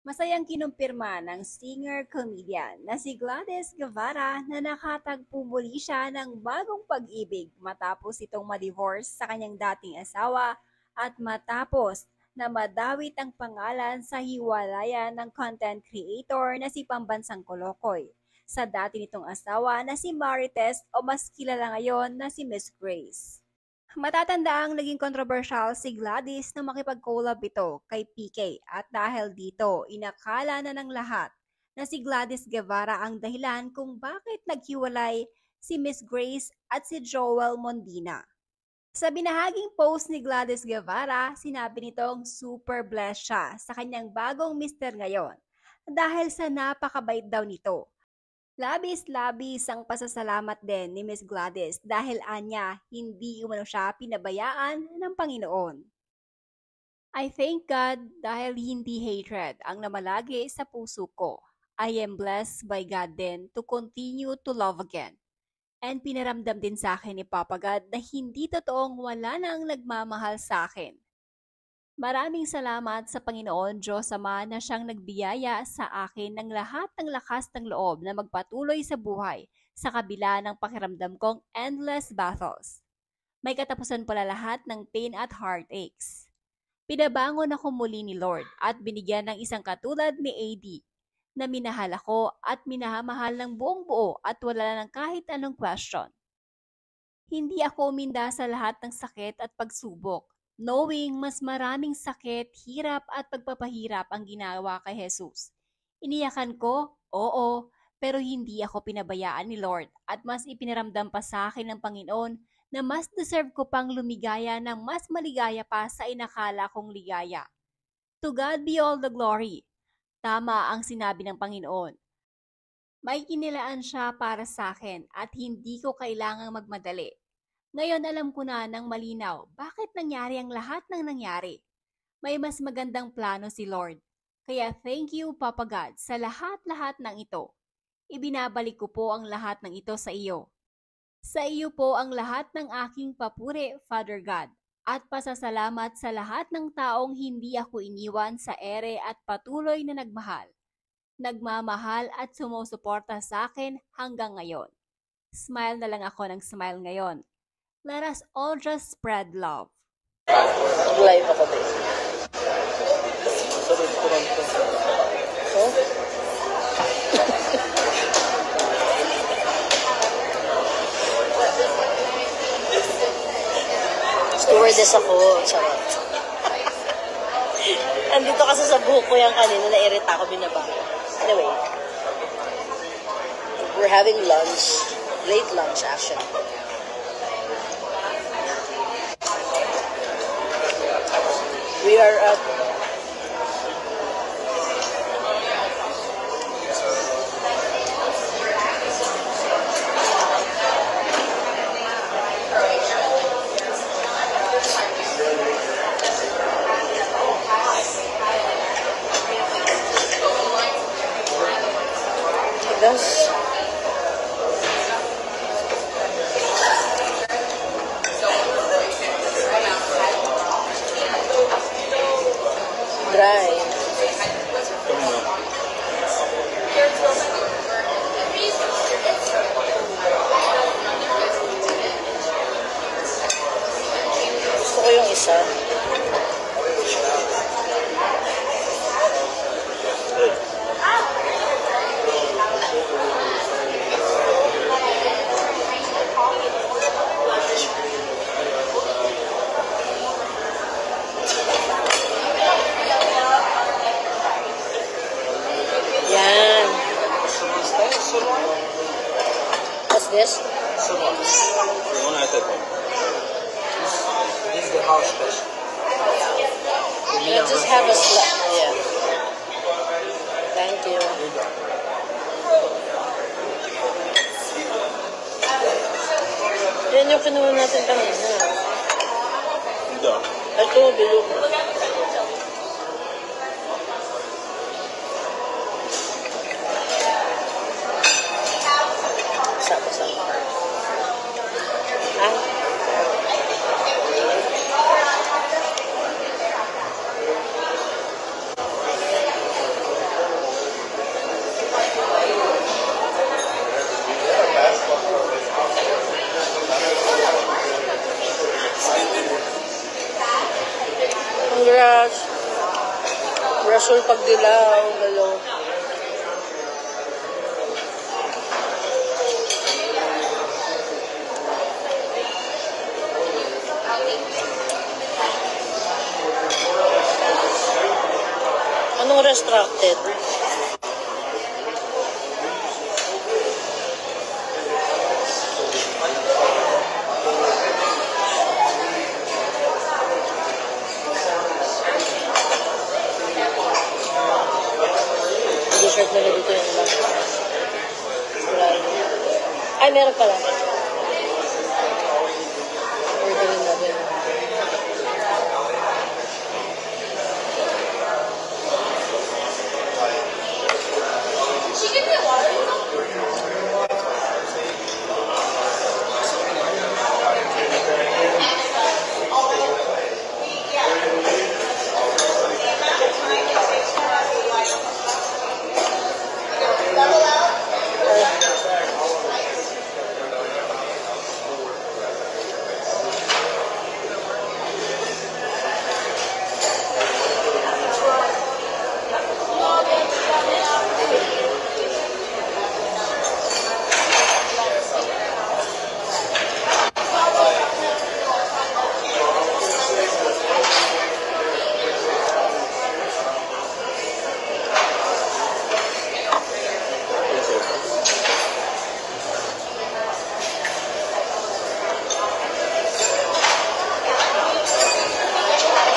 Masayang kinumpirma ng singer-comedian na si Gladys Guevara na nakatagpo muli siya ng bagong pag-ibig matapos itong ma-divorce sa kanyang dating asawa at matapos na madawit ang pangalan sa hiwalayan ng content creator na si Pambansang Kolokoy sa dati nitong asawa na si Marites o mas kilala ngayon na si Miss Grace. Matatandaang naging kontrobersyal si Gladys na makipag-collab ito kay PK at dahil dito inakala na ng lahat na si Gladys Guevara ang dahilan kung bakit naghiwalay si Miss Grace at si Joel Mondina. Sa binahaging post ni Gladys Guevara, sinabi nitong super blessed siya sa kanyang bagong mister ngayon dahil sa napakabait daw nito. Labis-labis ang pasasalamat din ni Miss Gladys dahil anya hindi umano siya pinabayaan ng Panginoon. I thank God dahil hindi hatred ang namalagi sa puso ko. I am blessed by God din to continue to love again. And pinaramdam din sa akin ni Papa God na hindi totoong wala nang nagmamahal sa akin. Maraming salamat sa Panginoon Diyos Ama na siyang nagbiyaya sa akin ng lahat ng lakas ng loob na magpatuloy sa buhay sa kabila ng pakiramdam kong endless battles. May katapusan pala lahat ng pain at heartaches. Pinabangon ako muli ni Lord at binigyan ng isang katulad ni AD na minahal ako at minahamahal ng buong buo at wala ng kahit anong question. Hindi ako uminda sa lahat ng sakit at pagsubok, knowing mas maraming sakit, hirap at pagpapahirap ang ginawa kay Jesus. Iniyakan ko, oo, pero hindi ako pinabayaan ni Lord at mas ipinaramdam pa sa akin ng Panginoon na mas deserve ko pang lumigaya ng mas maligaya pa sa inakala kong ligaya. To God be all the glory. Tama ang sinabi ng Panginoon. May kinilaan siya para sa akin at hindi ko kailangang magmadali. Ngayon alam ko na ng malinaw bakit nangyari ang lahat ng nangyari. May mas magandang plano si Lord. Kaya thank you, Papa God, sa lahat-lahat ng ito. Ibinabalik ko po ang lahat ng ito sa iyo. Sa iyo po ang lahat ng aking papuri, Father God, at pasasalamat sa lahat ng taong hindi ako iniwan sa ere at patuloy na nagmamahal at sumusuporta sa akin hanggang ngayon. Smile na lang ako ng smile ngayon. Let us all just spread love. Live ako din. Stewardess ako. Charot. Andito kasi sa buhok ko yan kanina, na-irita ako, binaba. Anyway, we're having lunch. Late lunch, actually. We are at this. Dry. Gusto ko yung isa. Yan. What's this? This is the house special. Let's just have a slap. Yeah. Thank you. Yan yung kinuha natin kanina. Hindi. Ito, bilog. Sapa-sapa. Ah? Sure pag dilaw. Hello. Anong restricted? T-shirt nila dito yung lang. Ay, meron pala. Orderin natin.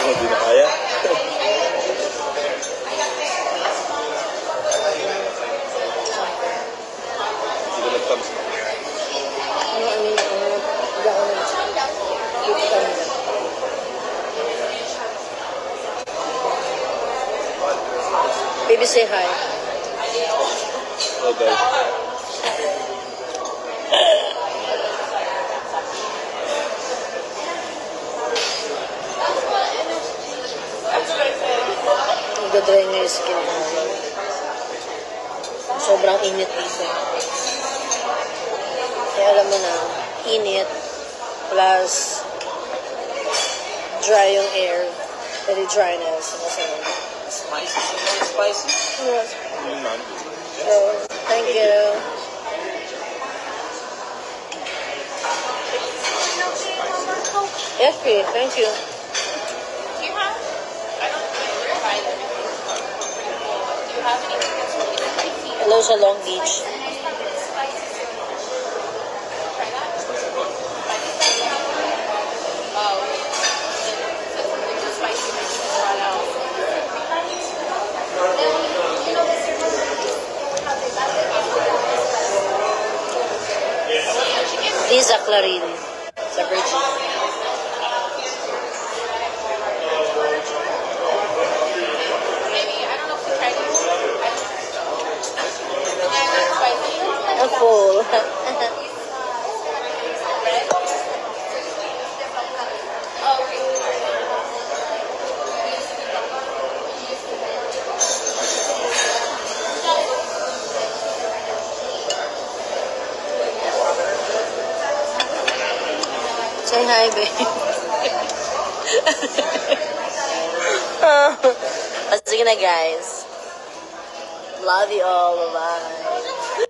Hindi na kaya. Hindi na nag-thumbs up. Baby, say hi. Oh, guys. Nagdadry niya yung skin ko. Sobrang init dito. Kaya alam mo na, init plus dry yung air. Very dryness. Spicy, spicy. Yes. None. So, thank you. Yes, please. Thank you. Hello sa Long Beach. Lisa Clarin sa Virgin. A full. Say hi, babe. Sige na, guys. Love you all. Bye-bye.